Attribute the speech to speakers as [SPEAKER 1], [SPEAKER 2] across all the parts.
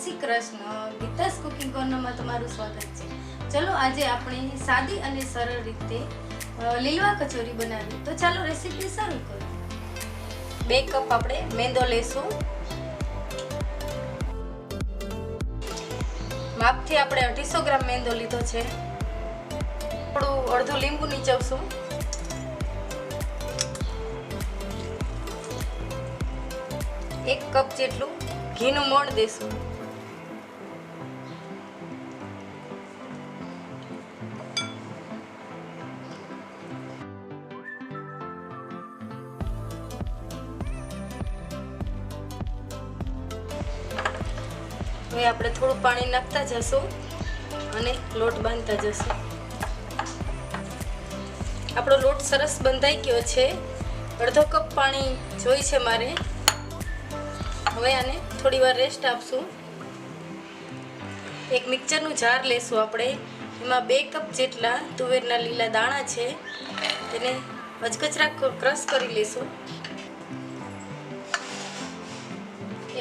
[SPEAKER 1] Shri Krishna. Geeta's cooking કોર્નરમાં તમારું સ્વાગત છે. ચલો આજે આપણે સાદી અને સરળ રીતે લીલવા કચોરી બનાવી. તો ચાલો રેસીપી શરૂ કરીએ. 2 કપ આપણે મેંદો લેશું. માપથી આપણે 250 ગ્રામ મેંદો લીધો છે. થોડું અડધું લીંબુ નીચવશું. એક કપ જેટલું ઘીનું મોણ દેશું. હવે આપણે થોડું પાણી નાખતા જશું અને લોટ બાંધતા જશું. આપણો લોટ સરસ બંધાઈ ગયો છે. અડધો કપ પાણી જોઈ છે મારે. હવે આને થોડી વાર રેસ્ટ આપશું. એક મિક્સરનું જાર લેશું આપણે. એમાં 2 કપ જેટલા તુવેરના લીલા દાણા છે, તેને અધકચરા ક્રશ કરી લેશું.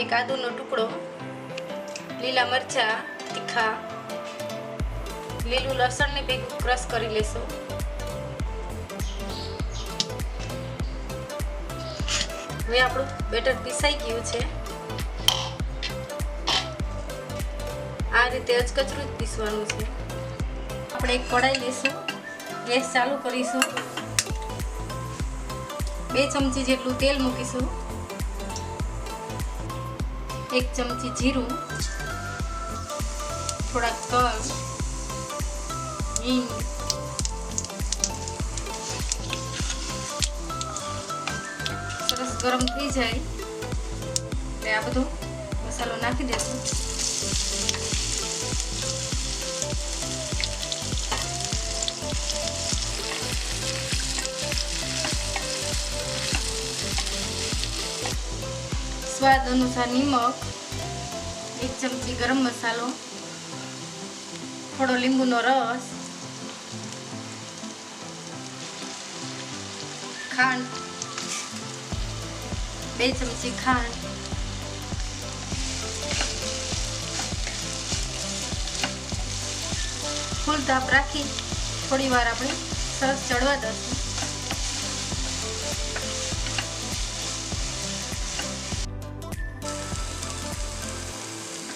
[SPEAKER 1] એક આદુનો ટુકડો, લીલા મરચાં તીખા, લીલું લસણને ભેગું ક્રશ કરી લેશું. હવે આપણું બેટર પીસાઈ ગયું છે. આ રીતે અધકચરું જ પીસવાનું છે. આપણે એક કઢાઈ લઈશું, ગેસ ચાલુ કરીશું. 2 ચમચી જેટલું તેલ મૂકીશું. 1 ચમચી જીરું, થોડાક તલ, હિંગ, સરસ ગરમ થઈ જાય એટલે આ બધો મસાલો નાખી દેશું. સ્વાદ અનુસાર નિમક, 1 ચમચી ગરમ મસાલો, થોડો લીંબુનો રસ, ખાંડ, 2 ચમચી ખાંડ, ફૂલ તાપ રાખી થોડી વાર આપણે સરસ ચડવા દઈશું.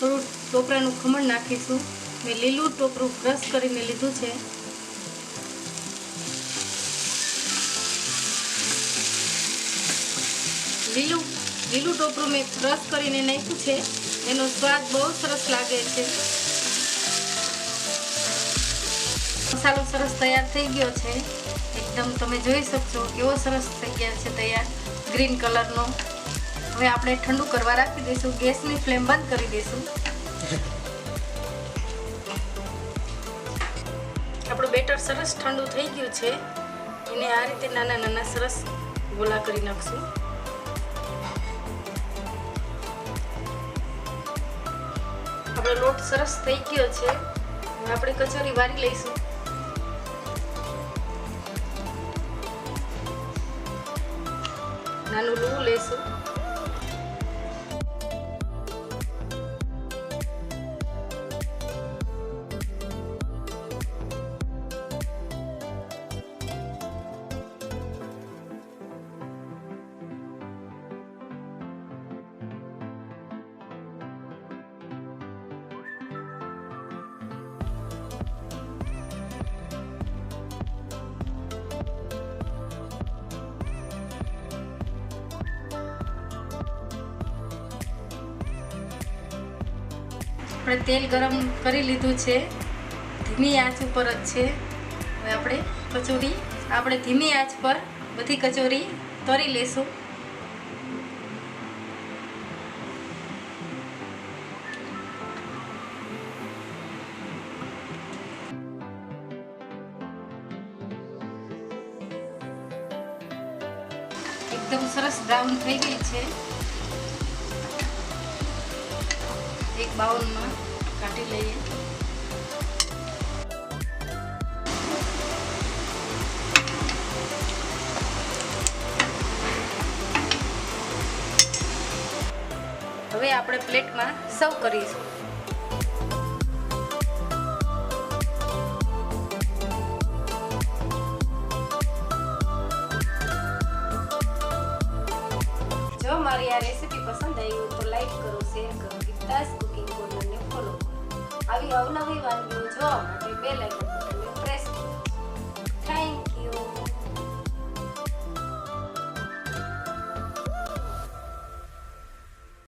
[SPEAKER 1] થોડું ટોપરાનું ખમણ નાખીશું. મેં લીલું ટોપરું ક્રશ કરીને લીધું છે. લીલું ટોપરું મેં ક્રશ કરીને નાખ્યું છે. એનો સ્વાદ બહુ સરસ લાગે છે. મસાલો સરસ તૈયાર થઈ ગયો છે. એકદમ તમે જોઈ શકશો કેવો સરસ થઈ ગયા છે તૈયાર, ગ્રીન કલરનો. હવે આપણે ઠંડુ કરવા રાખી દઈશું. ગેસની ફ્લેમ બંધ કરી દઈશું. આપણું બેટર સરસ ઠંડુ થઈ ગયું છે. એને આ રીતે નાના નાના સરસ ગોળા કરી નાખશું. આપણો લોટ સરસ થઈ ગયો છે. હવે આપણે કચોરી વારી લઈશું. નાનું લૂ લેશું. આપણે તેલ ગરમ કરી લીધું છે. ધીમી આંચ ઉપર જ છે. હવે આપણે ધીમી આંચ પર બધી કચોરી તળી લેશું. એકદમ સરસ બ્રાઉન થઈ ગઈ છે. એક બાઉલમાં કાઢી લઈએ. હવે હવે આપણે પ્લેટમાં સર્વ કરીશું. જો મારી આ રેસીપી પસંદ આવી હોય તો લાઈક કરો, શેર કરો, ગીતાસ કુકિંગ કોર્નરને ફોલો કરો. આવી અવનવી વાનગીઓ જોવા માટે બેલ આઇકન